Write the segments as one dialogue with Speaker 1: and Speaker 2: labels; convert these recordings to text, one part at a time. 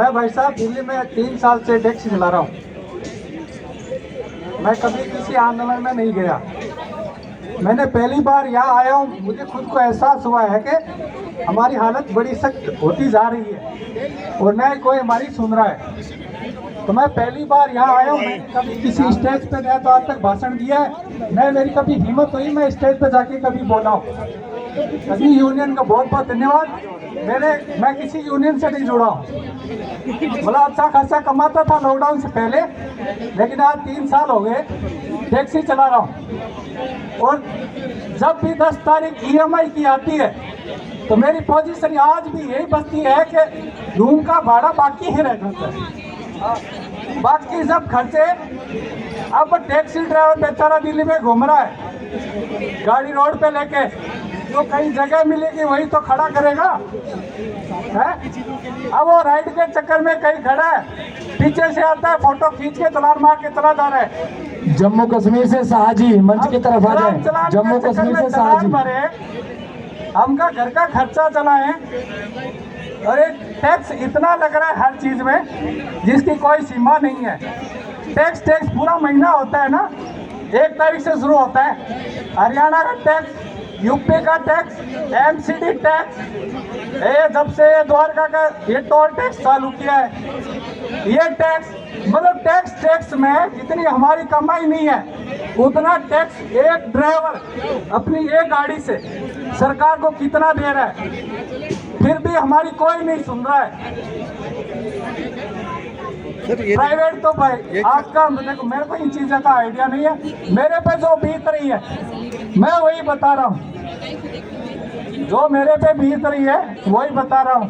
Speaker 1: मैं भाई साहब दिल्ली में 3 साल से टैक्सी चला रहा हूँ। मैं कभी किसी आंदोलन में नहीं गया। मैंने पहली बार यहाँ आया हूँ। मुझे खुद को एहसास हुआ है कि हमारी हालत बड़ी सख्त होती जा रही है और न कोई हमारी सुन रहा है। तो मैं पहली बार यहाँ आया हूँ। मैं कभी किसी स्टेज पे गया तो आज तक भाषण दिया है मैं, मेरी कभी हिम्मत हुई मैं स्टेज पे जाके कभी बोला हूँ। कभी यूनियन का बहुत बहुत धन्यवाद। मैं किसी यूनियन से नहीं जुड़ा हूँ। बोला अच्छा खासा कमाता था लॉकडाउन से पहले, लेकिन आज 3 साल हो गए टैक्सी चला रहा हूँ। और जब भी 10 तारीख EMI की आती है तो मेरी पोजीशन आज भी यही बचती है कि रूम का भाड़ा बाकी ही रह जाता है। बाकी सब खर्चे। अब टैक्सी ड्राइवर बेचारा दिल्ली में घूम रहा है गाड़ी रोड पे लेके, जो कहीं जगह मिलेगी वही तो खड़ा करेगा है। अब वो राइड के चक्कर में कहीं खड़ा है, पीछे से आता है फोटो खींच के तलार मार के चला जा रहा है।
Speaker 2: जम्मू कश्मीर से शाहजी मंच की तरफ आ जाए। जम्मू कश्मीर से शाहजी।
Speaker 1: हमका घर का खर्चा चलाएं और एक टैक्स इतना लग रहा है हर चीज में जिसकी कोई सीमा नहीं है। टैक्स पूरा महीना होता है ना, 1 तारीख से शुरू होता है। हरियाणा का टैक्स, यूपी का टैक्स, MCD टैक्स, जब से द्वारका का ये टोल टैक्स चालू किया है, ये टैक्स मतलब टैक्स में जितनी हमारी कमाई नहीं है उतना टैक्स एक ड्राइवर अपनी एक गाड़ी से सरकार को कितना दे रहा है, फिर भी हमारी कोई नहीं सुन रहा है। प्राइवेट तो भाई आपका देखो, मेरे को इन चीज़ों का आइडिया नहीं है। मेरे पे जो बीत रही है मैं वही बता रहा हूँ, जो मेरे पे बीत रही है वही बता रहा हूँ।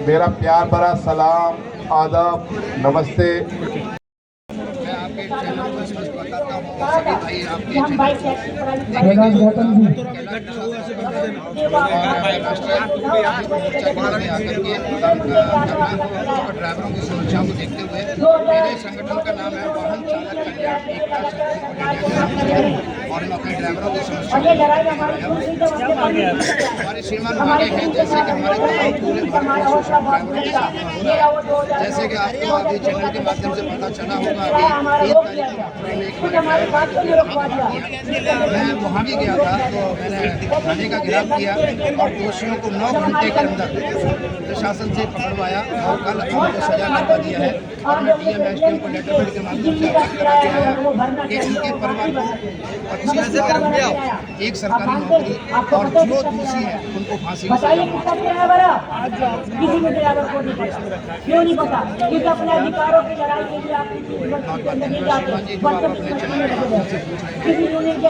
Speaker 3: मेरा प्यार भरा सलाम, आदाब, नमस्ते।
Speaker 4: मैं आपके चैनल को स्पष्ट बताता हूँ, सभी भाई आपके चैनल ड्राइवरों की सुरक्षा को देखते हुए मेरे संगठन का नाम है वाहन चालक कल्याण एकता शक्ति और हम अपने ड्राइवरों की सुरक्षा हमारे श्रीमान मांगे हैं, जैसे कि हमारे तमाम पूरे भारत में शोषण ड्राइवरों के साथ हो रहा है। जैसे कि आपको अभी चैनल के माध्यम से पता चला होगा मैं वहाँ भी गया था तो मैंने थाने का घेराव किया और दोषियों को 9 घंटे के अंदर प्रशासन से पकड़वाया और कल उनको सजा करवा दिया है। और मैं DM SDM को लेटर पैड के माध्यम से अवगत करा के आया कि इनके परिवार को 25,000 रुपया, एक सरकारी नौकरी और जो दोषी है उनको फांसी की सजा।
Speaker 5: क्यों नहीं पता? क्योंकि अपने अधिकारों की लड़ाई के लिए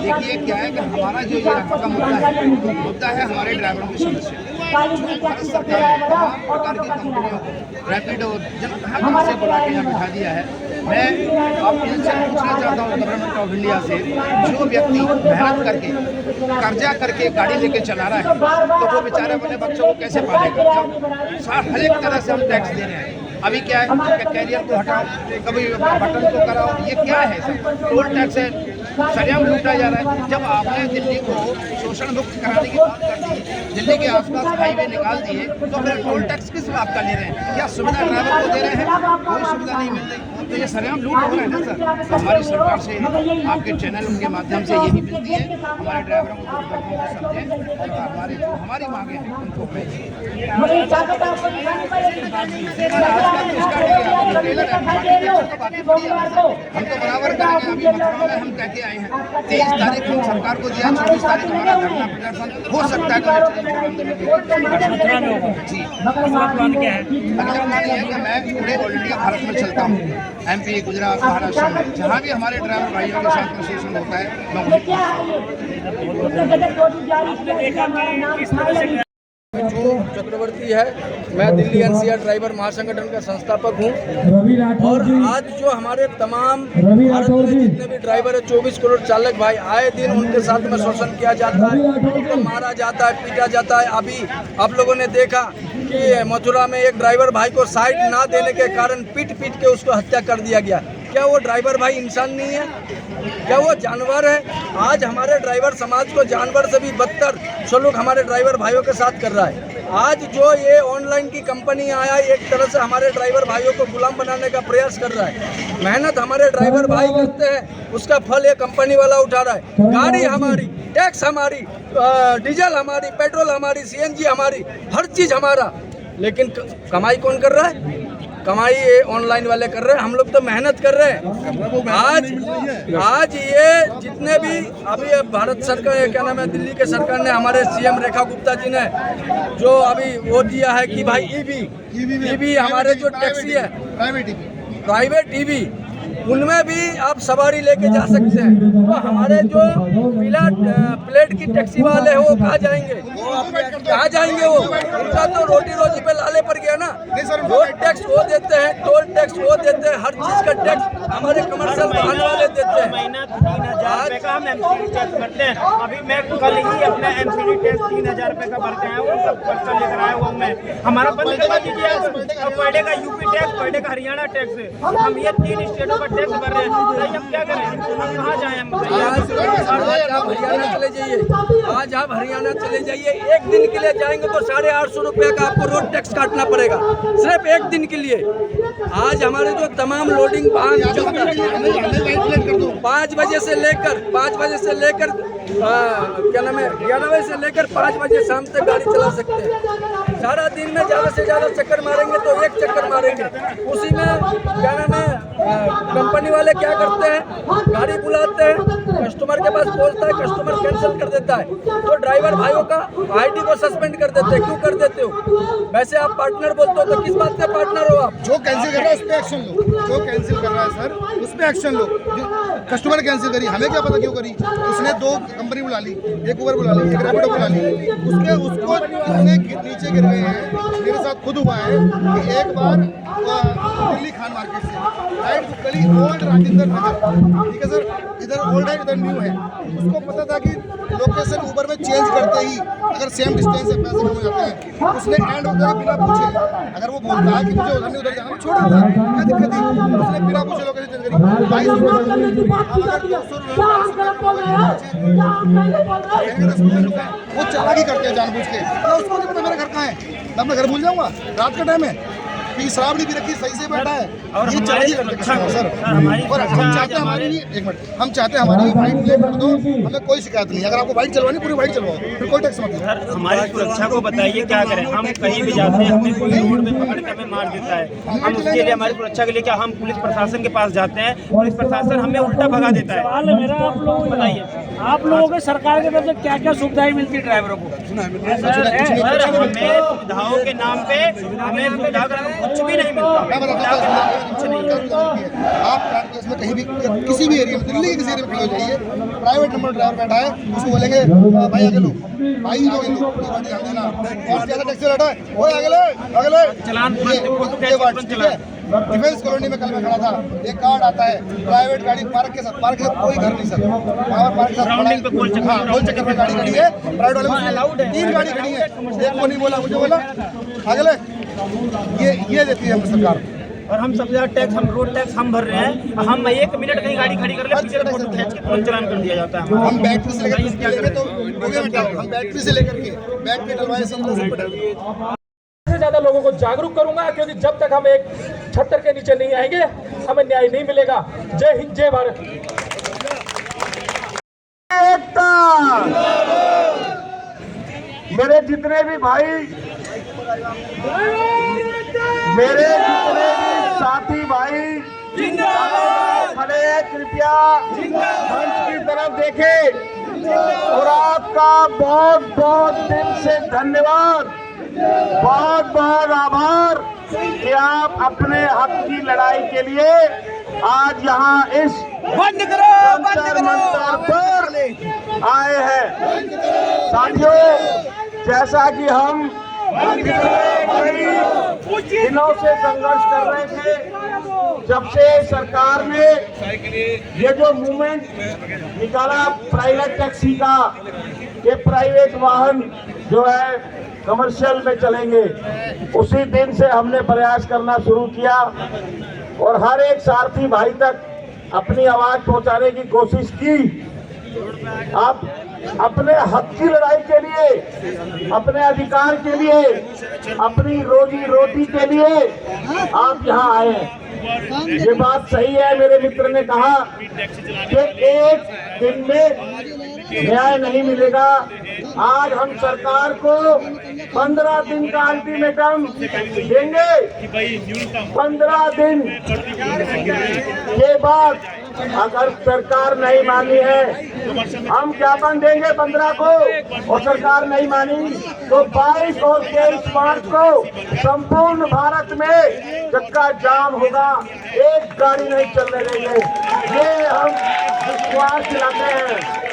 Speaker 4: देखिए क्या है कि हमारा जो ये का मुद्दा है हमारे ड्राइवरों की समस्या। भारत सरकार ने तमाम प्रकार की कंपनियों को रैपिड और जनता से बुला के यहाँ बिठा दिया है। मैं आप इनसे पूछना चाहता हूँ गवर्नमेंट ऑफ इंडिया से, जो व्यक्ति मेहनत करके कर्जा करके गाड़ी लेके चला रहा है तो वो बेचारे अपने बच्चों को कैसे पालेगा? जब हर एक तरह से हम टैक्स दे रहे हैं। अभी क्या है, कैरियर को हटाओ, कभी बटन को कराओ, ये क्या है सब? टोल टैक्स है, सरेआम लूटा जा रहा है। जब आपने दिल्ली को शोषण मुक्त कराने की बात कर दी, दिल्ली के आसपास हाईवे निकाल दिए, तो फिर टोल टैक्स किस बात का ले रहे हैं? क्या सुविधा ड्राइवर को दे रहे हैं? कोई सुविधा नहीं मिल रही, तो ये सरेआम लूट हो रहा है ना सर। हमारी सरकार से आपके चैनल के माध्यम से यही विनती है, हमारे ड्राइवरों को समझें और हमारी मांगे हैं उनको हम तो बराबर करेंगे। अभी मथुरा में हम कह के आए हैं 23 तारीख हम सरकार को दिया, 24 तारीख हमारा धरना प्रदर्शन हो सकता है। जी अगला प्लान है कि मैं पूरे ऑल इंडिया भारत में चलता हूँ, MP, गुजरात, महाराष्ट्र में जहाँ भी हमारे ड्राइवर भाइयों के साथ में शोषण होता है मैं
Speaker 6: जो चक्रवर्ती है, मैं दिल्ली NCR ड्राइवर महासंगठन का संस्थापक हूं। और आज जो हमारे तमाम भारत में जितने भी ड्राइवर है, 24 करोड़ चालक भाई, आए दिन उनके साथ में शोषण किया जाता है, उनको मारा जाता है, पीटा जाता है। अभी आप लोगों ने देखा कि मथुरा में एक ड्राइवर भाई को साइड ना देने के कारण पीट के उसको हत्या कर दिया गया। क्या वो ड्राइवर भाई इंसान नहीं है? क्या वो जानवर है? आज हमारे ड्राइवर समाज को जानवर से भी बदतर सलूक हमारे ड्राइवर भाइयों के साथ कर रहा है। आज जो ये ऑनलाइन की कंपनी आया, एक तरह से हमारे ड्राइवर भाइयों को गुलाम बनाने का प्रयास कर रहा है। मेहनत हमारे ड्राइवर भाई करते हैं, उसका फल ये कंपनी वाला उठा रहा है। गाड़ी हमारी, टैक्स हमारी, डीजल हमारी, पेट्रोल हमारी, सीएनजी हमारी, हर चीज़ हमारा, लेकिन कमाई कौन कर रहा है? कमाई ये ऑनलाइन वाले कर रहे हैं, हम लोग तो मेहनत कर रहे हैं। आज ये जितने भी अभी भारत सरकार, क्या नाम है, दिल्ली के सरकार ने, हमारे सीएम रेखा गुप्ता जी ने जो अभी वो दिया है कि भाई ईवी हमारे जो टैक्सी है, प्राइवेट ईवी, उनमें भी आप सवारी लेके जा सकते हैं। तो हमारे जो प्लेट की टैक्सी वाले हैं वो कहाँ जाएंगे? कहाँ जाएंगे? वो उनका तो रोटी रोजी पे लाले पर गया ना। रोड टैक्स वो देते हैं, टोल टैक्स वो देते हैं, हर चीज़ का टैक्स हमारे कमर्शियल वाहन वाले देते हैं।
Speaker 7: महीना 3,000 रुपये का हम एमसीडी टैक्स भरते हैं। अभी मैं कल ही अपना एमसीडी टैक्स 3,000 रुपये का भर के आया हूँ, सब पर्चा लेकर आया हुआ मैं। हमारा बंद करवा दीजिए। पर डे का यूपी टैक्स, पर डे का हरियाणा टैक्स है। हम ये 3 स्टेटों का टैक्स भर रहे हैं। हम क्या करें? हम कहाँ जाएं?
Speaker 6: आज आप हरियाणा चले जाइए, आज आप हरियाणा चले जाइए, एक दिन के लिए जाएंगे तो 850 रुपये का आपको रोड टैक्स काटना पड़ेगा, सिर्फ एक दिन के लिए। आज हमारे जो तमाम लोडिंग वाहन चलते हैं, 5 बजे से लेकर क्या नाम है, 11 बजे से लेकर 5 बजे शाम तक गाड़ी चला सकते हैं। सारा दिन में ज़्यादा से ज़्यादा चक्कर मारेंगे तो एक चक्कर मारेंगे, उसी में क्या नाम है, कंपनी वाले क्या करते हैं, गाड़ी बुलाते हैं, कस्टमर के पास पहुंचता है, कस्टमर कैंसिल कर देता है, तो ड्राइवर भाइयों का आईडी को सस्पेंड कर देते हैं। क्यों कर देते हो? वैसे आप पार्टनर बोलते हो तो किस बात के पार्टनर हो आप?
Speaker 8: जो कैंसिल कर रहा है उस पर एक्शन लो, जो कैंसिल कर रहा है सर उस पर एक्शन लो। कस्टमर कैंसिल करी, हमें क्या पता क्यों करी? उसने 2 कंपनी बुला ली, एक उबर बुला ली, एक रैपिडो बुला ली, उसको कितने नीचे गिर गए हैं। मेरे साथ खुद हुआ है कि एक बार दिल्ली खान मार्केट से राइट गली ओल्ड राजेंद्र नगर, ठीक है सर, इधर ओल्ड है इधर न्यू है, उसको पता था कि लोकेशन ऊबर में चेंज करते ही अगर सेम डिस्टेंस से पैसे कम हो जाते हैं, उसने एंड होकर बिना पूछे, अगर वो बोलता है कि मुझे उधर नहीं उधर जाना, छोड़ देता, क्या दिक्कत है? उसने बिना पूछे लोकेशन चेंज करी। 22 वो चालाकी करते हैं जानबूझ के। तो उसको नहीं पता मेरा घर कहाँ है, मैं अपना घर भूल जाऊँगा? रात का टाइम है कि शराब नहीं पी रखी, सही से बैठा है, और ये चालाकी करते हैं सर। और हम चाहते हैं हमारी, एक मिनट, हम चाहते हैं हमारी वाइट प्लेट कर दो, हमें कोई शिकायत नहीं। अगर आपको वाइट चलवानी पूरी वाइट चलवाओ, फिर कोई टैक्स मत दो।
Speaker 7: सर हमारी सुरक्षा को बताइए क्या करें? हम कहीं भी जाते हैं, हमें कोई रोड पे पकड़ के हमें मार देता है। हम उसके लिए, हमारी सुरक्षा के लिए क्या हम पुलिस प्रशासन के पास जाते हैं, पुलिस प्रशासन हमें उल्टा भगा देता है।
Speaker 9: सवाल है मेरा आप लोगों, बताइए आप लोगों को सरकार की तरफ से क्या क्या सुविधाएं मिलती है ड्राइवरों को?
Speaker 7: सर हमें सुविधाओं के नाम पे हमें सुविधा कुछ भी नहीं मिलता।
Speaker 8: मैं बताता हूँ, आप इसमें कहीं भी किसी भी एरिया में, दिल्ली के किसी एरिया में खड़े हो जाइए, प्राइवेट नंबर ड्राइवर बैठा है, उसको बोलेंगे भाई आगे लो, भाई आगे लो, ध्यान देना, और ज्यादा टैक्सी बैठा है वो अगले
Speaker 7: चलान
Speaker 8: डिफेंस कॉलोनी में कल मैं खड़ा था, एक कार्ड आता है प्राइवेट गाड़ी पार्क के साथ कोई घर नहीं सर, वहाँ पर पार्क के साथ गोल चक्कर में गाड़ी खड़ी है, प्राइवेट वाले 3 गाड़ी खड़ी है, एक को नहीं बोला, मुझे बोला अगले। ये देती है हमको सरकार।
Speaker 7: और हम सबसे ज्यादा टैक्स, हम रोड टैक्स हम भर रहे हैं। हम 1 मिनट कहीं गाड़ी खड़ी कर ले, पीछे का फोटो खींच के तुरंत चालान कर दिया जाता है।
Speaker 8: हम बैटरी से लेकर तो हम बैटरी से लेकर के बैग पे डलवाए
Speaker 9: से ज्यादा लोगों को जागरूक करूंगा, क्योंकि जब तक हम एक छत्तर के नीचे नहीं आएंगे हमें न्याय नहीं मिलेगा। जय हिंद, जय भारत।
Speaker 1: मेरे जितने भी भाई, मेरे जितने भी साथी भाई खड़े हैं, कृपया मंच की तरफ देखें और आपका बहुत बहुत दिल से धन्यवाद, बहुत बहुत आभार कि आप अपने हक की लड़ाई के लिए आज यहाँ इस जंतर मंतर पर आए हैं। साथियों, जैसा कि हम कई दिनों से संघर्ष कर रहे थे, जब से सरकार ने ये जो मूवमेंट निकाला प्राइवेट टैक्सी का, ये प्राइवेट वाहन जो है कमर्शियल में चलेंगे, उसी दिन से हमने प्रयास करना शुरू किया और हर एक सारथी भाई तक
Speaker 10: अपनी आवाज पहुंचाने की कोशिश की। आप अपने हक की लड़ाई के लिए, अपने अधिकार के लिए, अपनी रोजी रोटी के लिए आप यहाँ आए हैं। ये बात सही है, मेरे मित्र ने कहा कि एक दिन में न्याय नहीं मिलेगा। आज हम सरकार को 15 दिन का अल्टीमेटम देंगे। 15 दिन के बाद अगर सरकार नहीं मानी है, हम ज्ञापन देंगे 15 को, और सरकार नहीं मानी तो 22 और 23 मार्च को संपूर्ण भारत में चक्का जाम होगा, एक गाड़ी नहीं चलने देंगे। ये हम विश्वास दिलाते हैं।